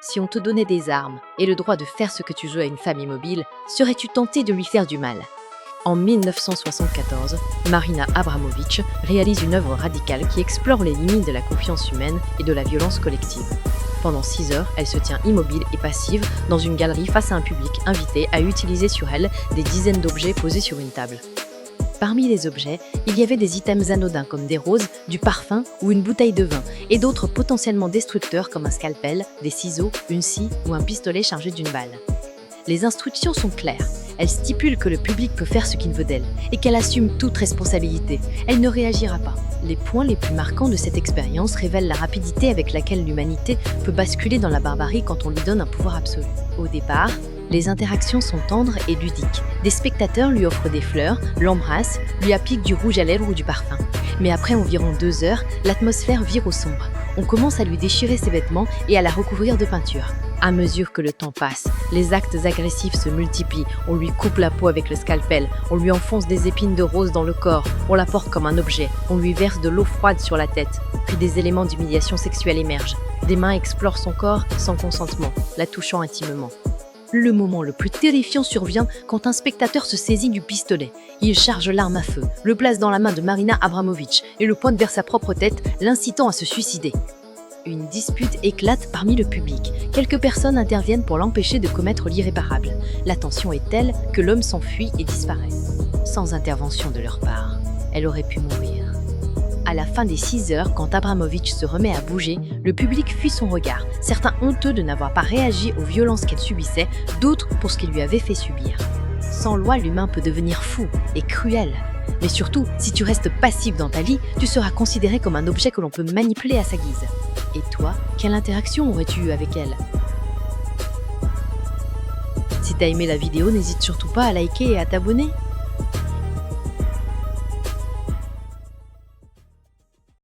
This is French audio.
Si on te donnait des armes et le droit de faire ce que tu veux à une femme immobile, serais-tu tenté de lui faire du mal? En 1974, Marina Abramović réalise une œuvre radicale qui explore les limites de la confiance humaine et de la violence collective. Pendant 6 heures, elle se tient immobile et passive dans une galerie face à un public invité à utiliser sur elle des dizaines d'objets posés sur une table. Parmi les objets, il y avait des items anodins comme des roses, du parfum ou une bouteille de vin, et d'autres potentiellement destructeurs comme un scalpel, des ciseaux, une scie ou un pistolet chargé d'une balle. Les instructions sont claires. Elle stipule que le public peut faire ce qu'il veut d'elle et qu'elle assume toute responsabilité. Elle ne réagira pas. Les points les plus marquants de cette expérience révèlent la rapidité avec laquelle l'humanité peut basculer dans la barbarie quand on lui donne un pouvoir absolu. Au départ, les interactions sont tendres et ludiques. Des spectateurs lui offrent des fleurs, l'embrassent, lui appliquent du rouge à lèvres ou du parfum. Mais après environ 2 heures, l'atmosphère vire au sombre. On commence à lui déchirer ses vêtements et à la recouvrir de peinture. À mesure que le temps passe, les actes agressifs se multiplient. On lui coupe la peau avec le scalpel, on lui enfonce des épines de rose dans le corps, on la porte comme un objet, on lui verse de l'eau froide sur la tête. Puis des éléments d'humiliation sexuelle émergent. Des mains explorent son corps sans consentement, la touchant intimement. Le moment le plus terrifiant survient quand un spectateur se saisit du pistolet. Il charge l'arme à feu, le place dans la main de Marina Abramović et le pointe vers sa propre tête, l'incitant à se suicider. Une dispute éclate parmi le public. Quelques personnes interviennent pour l'empêcher de commettre l'irréparable. La tension est telle que l'homme s'enfuit et disparaît. Sans intervention de leur part, elle aurait pu mourir. À la fin des 6 heures, quand Abramović se remet à bouger, le public fuit son regard, certains honteux de n'avoir pas réagi aux violences qu'elle subissait, d'autres pour ce qu'il lui avait fait subir. Sans loi, l'humain peut devenir fou et cruel. Mais surtout, si tu restes passif dans ta vie, tu seras considéré comme un objet que l'on peut manipuler à sa guise. Et toi, quelle interaction aurais-tu eu avec elle? Si t'as aimé la vidéo, n'hésite surtout pas à liker et à t'abonner.